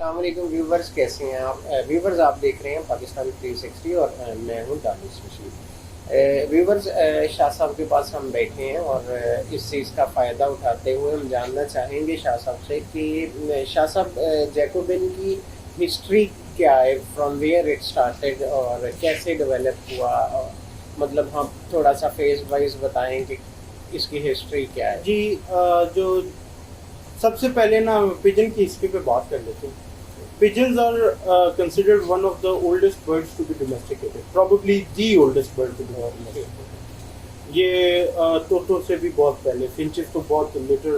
अस्सलाम वालेकुम व्यूवर्स, कैसे हैं आप? व्यूवर्स, आप देख रहे हैं पाकिस्तान 360 और मैं हूं दानिश रशीद। व्यूवर्स, शाह साहब के पास हम बैठे हैं और इस चीज़ का फ़ायदा उठाते हुए हम जानना चाहेंगे शाह साहब से कि शाह साहब, जैकोबिन की हिस्ट्री क्या है, फ्रॉम वेयर इट स्टार्टेड और कैसे डेवलप हुआ। मतलब हम थोड़ा सा फेज वाइज बताएं कि इसकी हिस्ट्री क्या है। जी। जो सबसे पहले ना पिजन की हिस्ट्री पे बात कर लेते हैं। Pigeons are considered one of the oldest birds to be domesticated, probably the oldest bird to be domesticated. ये तोतों से भी बहुत पहले, फिंचेस तो बहुत लेटर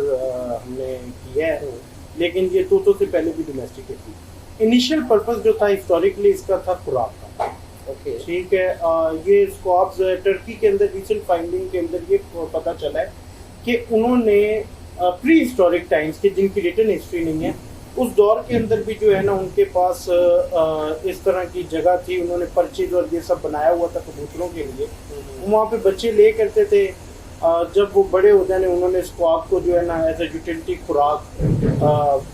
हमने किया है, लेकिन ये तोतों से पहले भी डोमेस्टिकेट थी। इनिशियल पर्पस जो था हिस्टोरिकली इसका था खुराक का। ओके, ठीक है। ये स्क्वाब्स टर्की के अंदर रिसेंट फाइंडिंग के अंदर ये पता चला है कि उन्होंने प्री हिस्टोरिक टाइम्स की, जिनकी रिटन हिस्ट्री नहीं है, उस दौर के अंदर भी जो है ना उनके पास इस तरह की जगह थी। उन्होंने परचेज और ये सब बनाया हुआ था कबूतरों के लिए। वहाँ पे बच्चे ले करते थे। जब वो बड़े हो जाने उन्होंने स्क्वाब को जो है ना एज ए यूटिलिटी खुराक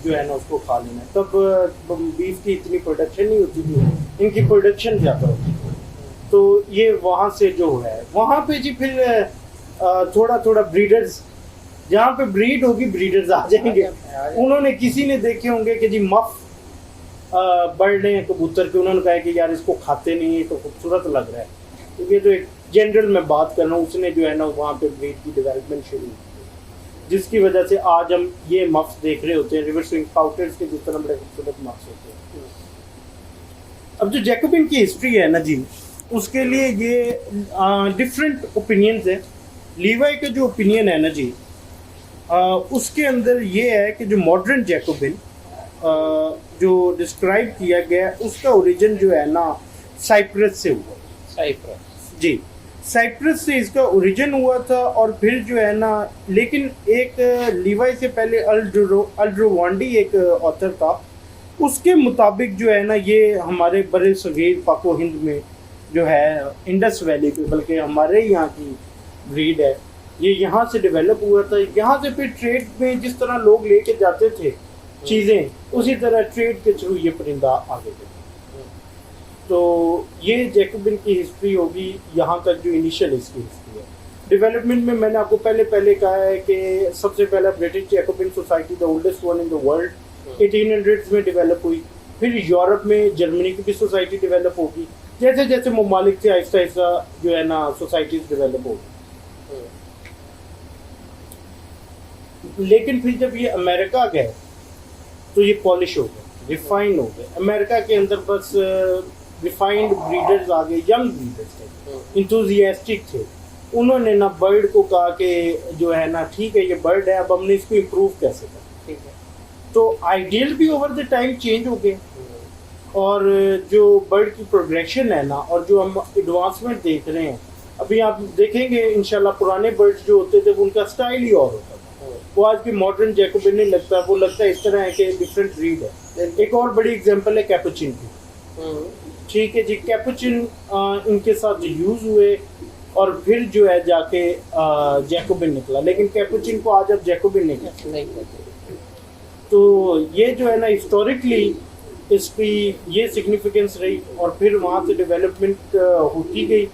जो है ना उसको खा लेना। तब बीफ की इतनी प्रोडक्शन नहीं होती थी, इनकी प्रोडक्शन ज़्यादा होती थी। तो ये वहाँ से जो है वहाँ पे जी फिर थोड़ा थोड़ा ब्रीडर्स, जहाँ पे ब्रीड होगी ब्रीडर्स आ जाएंगे। उन्होंने किसी ने देखे होंगे कि जी मफ बर्ड हैं कबूतर के, उन्होंने कहा कि यार इसको खाते नहीं है तो खूबसूरत लग रहा है। तो ये तो एक जनरल में बात कर रहा हूँ, उसने जो है ना वहाँ पे ब्रीड की डेवलपमेंट शुरू की, जिसकी वजह से आज हम ये मफ्स देख रहे होते हैं, रिवर स्विंग पाउटर्स के जिस तरह बड़े खूबसूरत मफ्स होते हैं। अब जो जैकोबिन की हिस्ट्री है ना जी, उसके लिए ये डिफरेंट ओपिनियंस है। लीवाई का जो ओपिनियन है ना जी, उसके अंदर ये है कि जो मॉडर्न जैकोबिन जो डिस्क्राइब किया गया है उसका ओरिजिन जो है ना साइप्रस से हुआ। साइप्रस, जी, साइप्रस से इसका ओरिजिन हुआ था। और फिर जो है ना, लेकिन एक लीवाई से पहले अल्ड्रोवांडी एक ऑथर था, उसके मुताबिक जो है ना ये हमारे बड़े सगीर पाको हिंद में जो है इंडस वैली के, बल्कि हमारे यहाँ की ब्रीड है, ये यहाँ से डेवलप हुआ था। यहाँ से फिर ट्रेड में जिस तरह लोग लेके जाते थे चीज़ें, उसी तरह ट्रेड के थ्रू ये परिंदा आगे थे। तो ये जैकोबिन की हिस्ट्री होगी यहाँ तक, जो इनिशियल इसकी हिस्ट्री है। डेवलपमेंट में मैंने आपको पहले कहा है कि सबसे पहला British Jacobian society, the oldest one in the world, 1800s में डेवलप हुई। फिर यूरोप में जर्मनी की भी सोसाइटी डेवलप होगी। जैसे जैसे ममालिक से आहिस्ता आहिस्ता जो है ना सोसाइटीज डेवलप होगी। लेकिन फिर जब ये अमेरिका गए तो ये पॉलिश हो गए, रिफाइन हो गए। अमेरिका के अंदर बस रिफाइंड ब्रीडर्स आ गए, यंग ब्रीडर्स थे, इंथुजियास्टिक थे। उन्होंने ना बर्ड को कहा कि जो है ना ठीक है ये बर्ड है, अब हमने इसको इम्प्रूव कैसे करना। ठीक है। तो आइडियल भी ओवर द टाइम चेंज हो गए, और जो बर्ड की प्रोग्रेशन है ना, और जो हम एडवांसमेंट देख रहे हैं अभी, आप देखेंगे इंशाल्लाह पुराने बर्ड्स जो होते थे उनका स्टाइल ही और होता था। वो आज की मॉडर्न जैकोबिन नहीं लगता, वो लगता है इस तरह है कि डिफरेंट ब्रीड है। एक और बड़ी एग्जांपल है कैपुचिन की। ठीक है जी, कैपुचिन इनके साथ यूज हुए और फिर जो है जाके जैकोबिन निकला, लेकिन कैपुचिन को आज अब जैकोबिन नहीं कहते। तो ये जो है ना हिस्टोरिकली इसकी ये सिग्निफिकेंस रही। और फिर वहाँ से डेवलपमेंट होती गई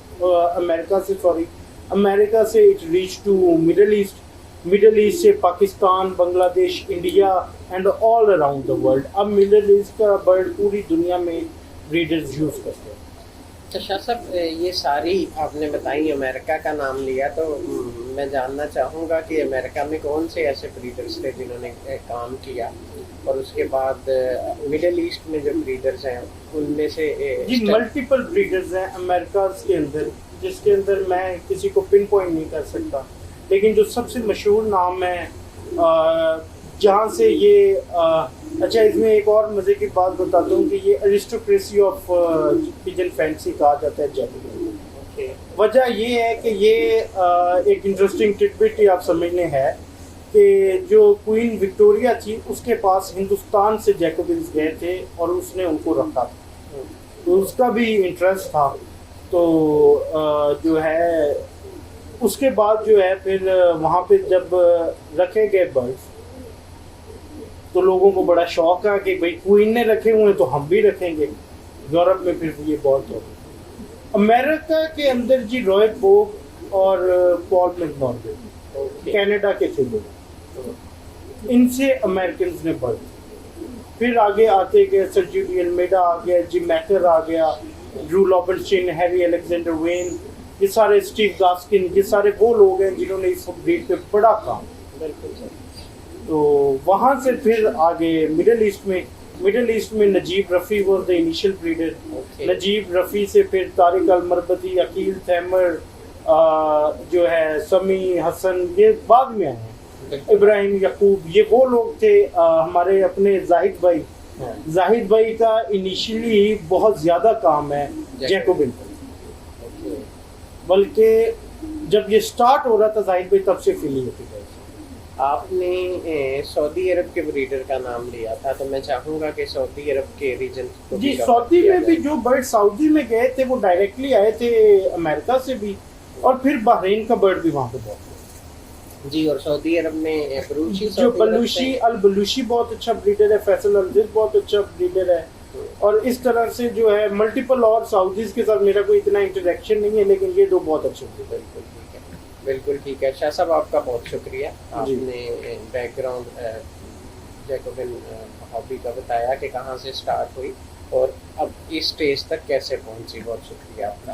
अमेरिका से it reach to middle east से Pakistan, Bangladesh, India and all around the world. अब मिडल ईस्ट का बर्ड पूरी दुनिया में ब्रीडर्स यूज़ करते हैं। तो शाह साहब, ये सारी आपने बताई, अमेरिका का नाम लिया, तो मैं जानना चाहूँगा कि अमेरिका में कौन से ऐसे ब्रीडर्स थे जिन्होंने काम किया, और उसके बाद मिडिल ईस्ट में जो ब्रीडर्स हैं उनमें से जी मल्टीपल ब्रीडर्स हैं अमेरिका के अंदर, जिसके अंदर मैं किसी को पिन पॉइंट नहीं कर सकता। लेकिन जो सबसे मशहूर नाम है जहाँ से ये अच्छा, इसमें एक और मज़े की बात बताता हूँ कि ये अरिस्टोक्रेसी ऑफ पिजन फैंसी कहा जाता है जैकोबिन। वजह ये है कि ये एक इंटरेस्टिंग टिटबिट आप समझने है कि जो क्वीन विक्टोरिया थी उसके पास हिंदुस्तान से जैकोबिन्स गए थे और उसने उनको रखा था, तो उसका भी इंटरेस्ट था। तो जो है उसके बाद जो है फिर वहाँ पे जब रखे गए बर्ड्स, तो लोगों को बड़ा शौक है कि भाई क्वीन ने रखे हुए हैं तो हम भी रखेंगे। यूरोप में फिर ये बहुत हो गया। अमेरिका के अंदर जी रॉय बोग और पॉल मैकनॉर्डे कनाडा के थे लोग, इनसे अमेरिकन ने बढ़। फिर आगे आते गए सर जूलियन मेडा आ गया, जिम मैकर आ गया, ड्रू लॉबनस्टीन, हैरी अलेक्जेंडर वेन, ये सारे स्टीव गास्किन, ये सारे वो लोग हैं जिन्होंने इस ब्रीड पे बड़ा काम। तो वहाँ से फिर आगे मिडिल ईस्ट में नजीब रफ़ी वो the initial breeder. Najeeb Rafi से फिर तारिक अल मरबती, अकील तैमर, जो है समी हसन, ये बाद में आए हैं। इब्राहिम यकूब, ये वो लोग थे। हमारे अपने जाहिद भाई का इनिशियली बहुत ज़्यादा काम है जैकोबिन, बल्कि जब ये स्टार्ट हो रहा था जाहिद भाई तब से एफिलिएटेड है। आपने सऊदी अरब के ब्रीडर का नाम लिया था, तो मैं चाहूँगा कि सऊदी अरब के रीजन को जी, सऊदी में भी जो बर्ड सऊदी में गए थे वो डायरेक्टली आए थे अमेरिका से भी, और फिर बहरीन का बर्ड भी वहाँ पे बहुत जी। और सऊदी अरब में बलूची, जो बलूची अल बलूची बहुत अच्छा ब्रीडर है, फैसल अल-जिद बहुत अच्छा ब्रीडर है। और इस तरह से जो है मल्टीपल और सऊदीज के साथ मेरा कोई इतना इंटरेक्शन नहीं है, लेकिन ये दो बहुत अच्छे ब्रीडर। बिल्कुल ठीक है शाह साहब, आपका बहुत शुक्रिया। आपने बैकग्राउंड जैकोबिन हॉबी का बताया कि कहाँ से स्टार्ट हुई और अब इस स्टेज तक कैसे पहुंची। बहुत शुक्रिया आपका।